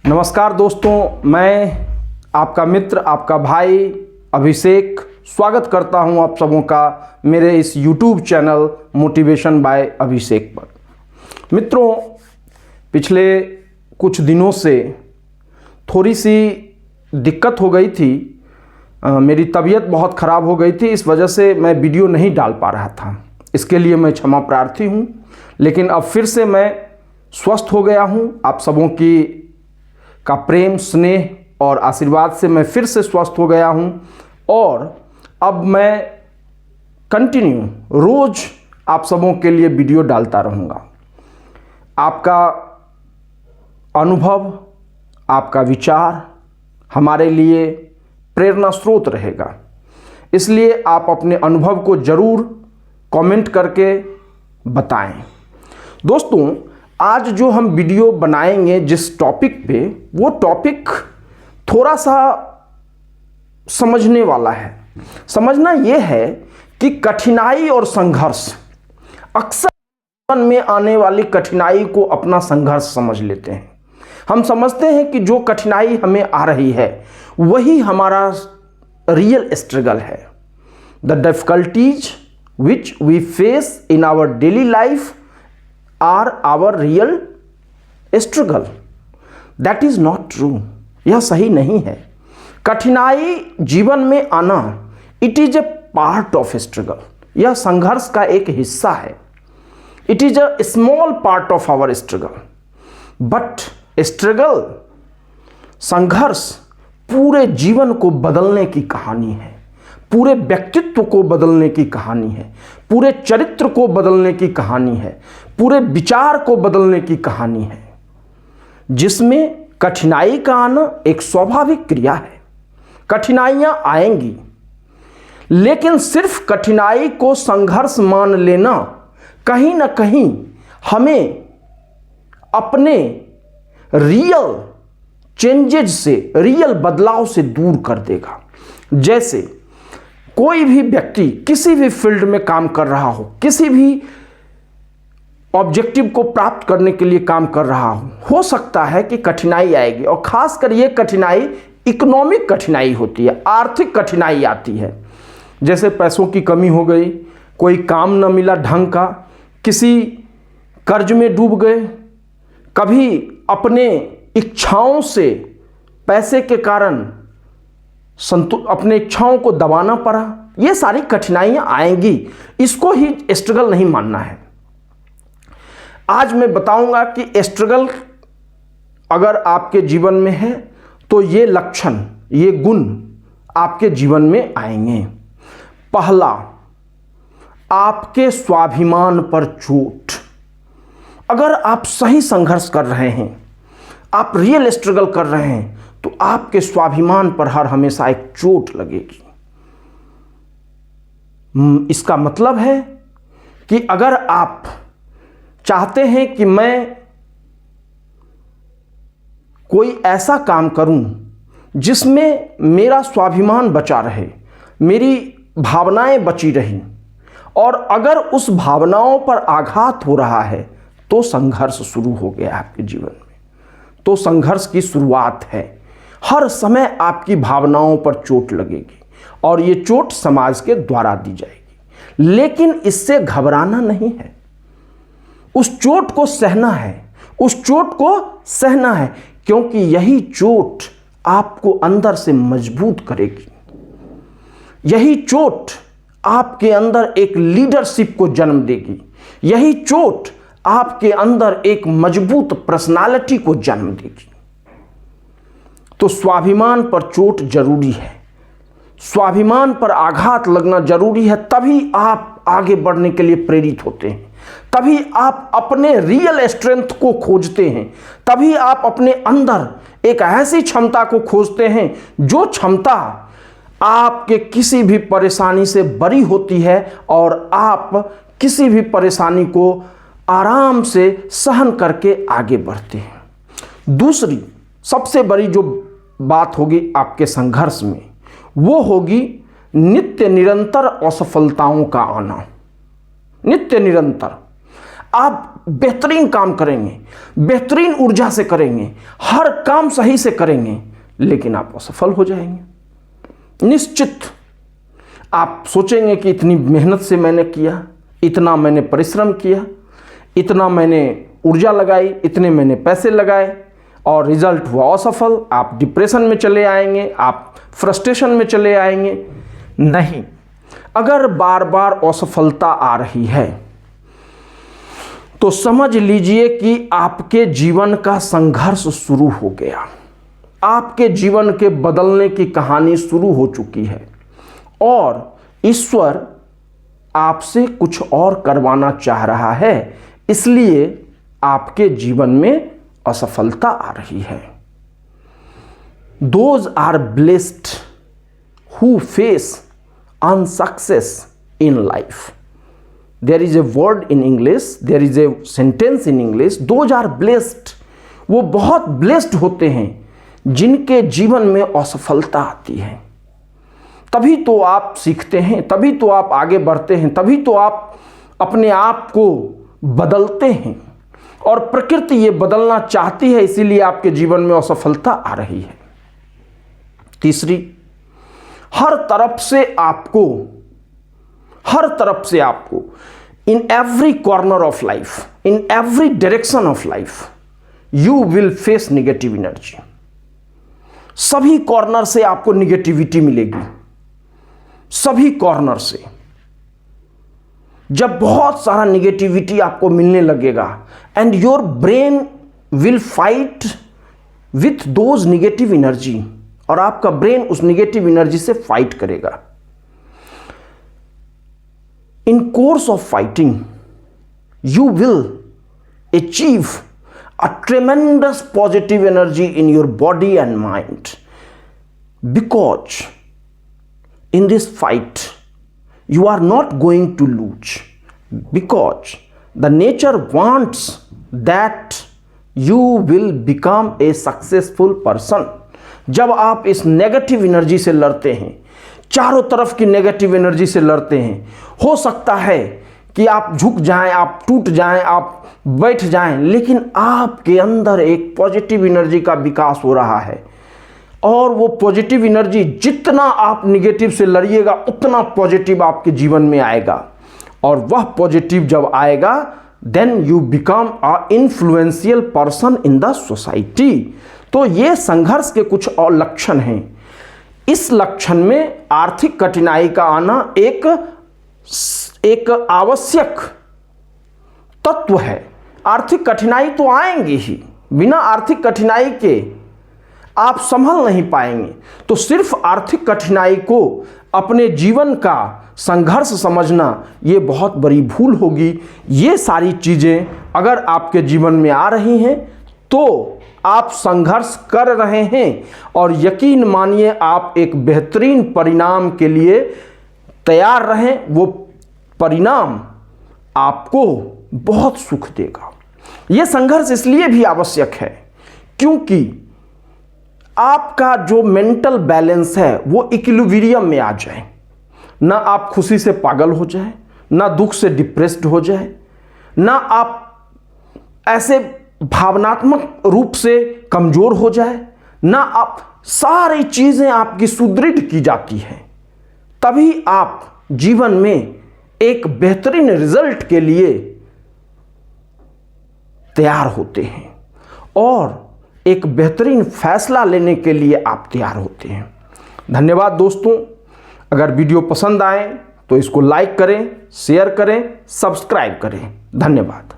नमस्कार दोस्तों, मैं आपका मित्र, आपका भाई अभिषेक स्वागत करता हूं आप सबों का मेरे इस YouTube चैनल मोटिवेशन बाय अभिषेक पर। मित्रों, पिछले कुछ दिनों से थोड़ी सी दिक्कत हो गई थी। मेरी तबीयत बहुत ख़राब हो गई थी, इस वजह से मैं वीडियो नहीं डाल पा रहा था। इसके लिए मैं क्षमा प्रार्थी हूं, लेकिन अब फिर से मैं स्वस्थ हो गया हूं। आप सबों का प्रेम, स्नेह और आशीर्वाद से मैं फिर से स्वस्थ हो गया हूं और अब मैं कंटिन्यू रोज आप सबों के लिए वीडियो डालता रहूंगा। आपका अनुभव, आपका विचार हमारे लिए प्रेरणा स्रोत रहेगा, इसलिए आप अपने अनुभव को ज़रूर कमेंट करके बताएं। दोस्तों, आज जो हम वीडियो बनाएंगे जिस टॉपिक पे, वो टॉपिक थोड़ा सा समझने वाला है। समझना ये है कि कठिनाई और संघर्ष, अक्सर जीवन में आने वाली कठिनाई को अपना संघर्ष समझ लेते हैं। हम समझते हैं कि जो कठिनाई हमें आ रही है वही हमारा रियल स्ट्रगल है। The difficulties which we face in our daily life are our real struggle. That is not true. यह सही नहीं है। कठिनाई जीवन में आना, it is a part of struggle. यह संघर्ष का एक हिस्सा है। It is a small part of our struggle, but struggle, संघर्ष पूरे जीवन को बदलने की कहानी है, पूरे व्यक्तित्व को बदलने की कहानी है, पूरे चरित्र को बदलने की कहानी है, पूरे विचार को बदलने की कहानी है, जिसमें कठिनाई का आना एक स्वाभाविक क्रिया है। कठिनाइयां आएंगी, लेकिन सिर्फ कठिनाई को संघर्ष मान लेना कहीं ना कहीं हमें अपने रियल चेंजेज से, रियल बदलाव से दूर कर देगा। जैसे कोई भी व्यक्ति किसी भी फील्ड में काम कर रहा हो, किसी भी ऑब्जेक्टिव को प्राप्त करने के लिए काम कर रहा हो सकता है कि कठिनाई आएगी, और खासकर ये कठिनाई इकोनॉमिक कठिनाई होती है, आर्थिक कठिनाई आती है। जैसे पैसों की कमी हो गई, कोई काम न मिला ढंग का, किसी कर्ज में डूब गए, कभी अपने इच्छाओं से, पैसे के कारण अपने इच्छाओं को दबाना पड़ा। ये सारी कठिनाइयां आएंगी, इसको ही स्ट्रगल नहीं मानना है। आज मैं बताऊंगा कि स्ट्रगल अगर आपके जीवन में है तो ये लक्षण, ये गुण आपके जीवन में आएंगे। पहला, आपके स्वाभिमान पर चोट। अगर आप सही संघर्ष कर रहे हैं, आप रियल स्ट्रगल कर रहे हैं, तो आपके स्वाभिमान पर हर हमेशा एक चोट लगेगी। इसका मतलब है कि अगर आप चाहते हैं कि मैं कोई ऐसा काम करूं जिसमें मेरा स्वाभिमान बचा रहे, मेरी भावनाएं बची रहीं, और अगर उस भावनाओं पर आघात हो रहा है तो संघर्ष शुरू हो गया आपके जीवन में। तो संघर्ष की शुरुआत है। हर समय आपकी भावनाओं पर चोट लगेगी और ये चोट समाज के द्वारा दी जाएगी, लेकिन इससे घबराना नहीं है। उस चोट को सहना है, उस चोट को सहना है, क्योंकि यही चोट आपको अंदर से मजबूत करेगी। यही चोट आपके अंदर एक लीडरशिप को जन्म देगी। यही चोट आपके अंदर एक मजबूत पर्सनालिटी को जन्म देगी। तो स्वाभिमान पर चोट जरूरी है, स्वाभिमान पर आघात लगना जरूरी है। तभी आप आगे बढ़ने के लिए प्रेरित होते हैं, तभी आप अपने रियल स्ट्रेंथ को खोजते हैं, तभी आप अपने अंदर एक ऐसी क्षमता को खोजते हैं जो क्षमता आपके किसी भी परेशानी से बरी होती है और आप किसी भी परेशानी को आराम से सहन करके आगे बढ़ते हैं। दूसरी सबसे बड़ी जो बात होगी आपके संघर्ष में, वो होगी नित्य निरंतर असफलताओं का आना। नित्य निरंतर आप बेहतरीन काम करेंगे, बेहतरीन ऊर्जा से करेंगे, हर काम सही से करेंगे, लेकिन आप असफल हो जाएंगे। निश्चित आप सोचेंगे कि इतनी मेहनत से मैंने किया, इतना मैंने परिश्रम किया, इतना मैंने ऊर्जा लगाई, इतने मैंने पैसे लगाए और रिजल्ट हुआ असफल। आप डिप्रेशन में चले आएंगे, आप फ्रस्ट्रेशन में चले आएंगे। नहीं, अगर बार बार असफलता आ रही है तो समझ लीजिए कि आपके जीवन का संघर्ष शुरू हो गया, आपके जीवन के बदलने की कहानी शुरू हो चुकी है और ईश्वर आपसे कुछ और करवाना चाह रहा है, इसलिए आपके जीवन में असफलता आ रही है। Those are blessed who face unsuccess in life. There is a word in English, there is a sentence in English, those are blessed. वो बहुत blessed होते हैं जिनके जीवन में असफलता आती है। तभी तो आप सीखते हैं, तभी तो आप आगे बढ़ते हैं, तभी तो आप अपने आप को बदलते हैं और प्रकृति ये बदलना चाहती है, इसीलिए आपके जीवन में असफलता आ रही है। तीसरी, हर तरफ से आपको in every corner of life, in every direction of life you will face negative energy. सभी कॉर्नर से आपको निगेटिविटी मिलेगी, सभी कॉर्नर से। जब बहुत सारा निगेटिविटी आपको मिलने लगेगा and your brain will fight with those negative energy, और आपका ब्रेन उस निगेटिव एनर्जी से फाइट करेगा। In course of fighting you will achieve a tremendous positive energy in your body and mind, because in this fight you are not going to lose, because the nature wants that you will become a successful person. जब आप इस negative energy से लड़ते हैं, चारों तरफ की negative energy से लड़ते हैं, हो सकता है कि आप झुक जाएं, आप टूट जाएं, आप बैठ जाएं, लेकिन आपके अंदर एक पॉजिटिव एनर्जी का विकास हो रहा है और वो पॉजिटिव एनर्जी, जितना आप निगेटिव से लड़िएगा उतना पॉजिटिव आपके जीवन में आएगा, और वह पॉजिटिव जब आएगा then you become a influential person in the society. तो ये संघर्ष के कुछ और लक्षण हैं। इस लक्षण में आर्थिक कठिनाई का आना एक आवश्यक तत्व है। आर्थिक कठिनाई तो आएंगी ही, बिना आर्थिक कठिनाई के आप संभल नहीं पाएंगे। तो सिर्फ आर्थिक कठिनाई को अपने जीवन का संघर्ष समझना ये बहुत बड़ी भूल होगी। ये सारी चीज़ें अगर आपके जीवन में आ रही हैं तो आप संघर्ष कर रहे हैं, और यकीन मानिए आप एक बेहतरीन परिणाम के लिए तैयार रहें। वो परिणाम आपको बहुत सुख देगा। यह संघर्ष इसलिए भी आवश्यक है क्योंकि आपका जो मेंटल बैलेंस है वो इक्विलिब्रियम में आ जाए, ना आप खुशी से पागल हो जाए, ना दुख से डिप्रेस्ड हो जाए, ना आप ऐसे भावनात्मक रूप से कमजोर हो जाए, ना आप सारी चीजें आपकी सुदृढ़ की जाती हैं। तभी आप जीवन में एक बेहतरीन रिजल्ट के लिए तैयार होते हैं और एक बेहतरीन फैसला लेने के लिए आप तैयार होते हैं। धन्यवाद दोस्तों। अगर वीडियो पसंद आए तो इसको लाइक करें, शेयर करें, सब्सक्राइब करें। धन्यवाद।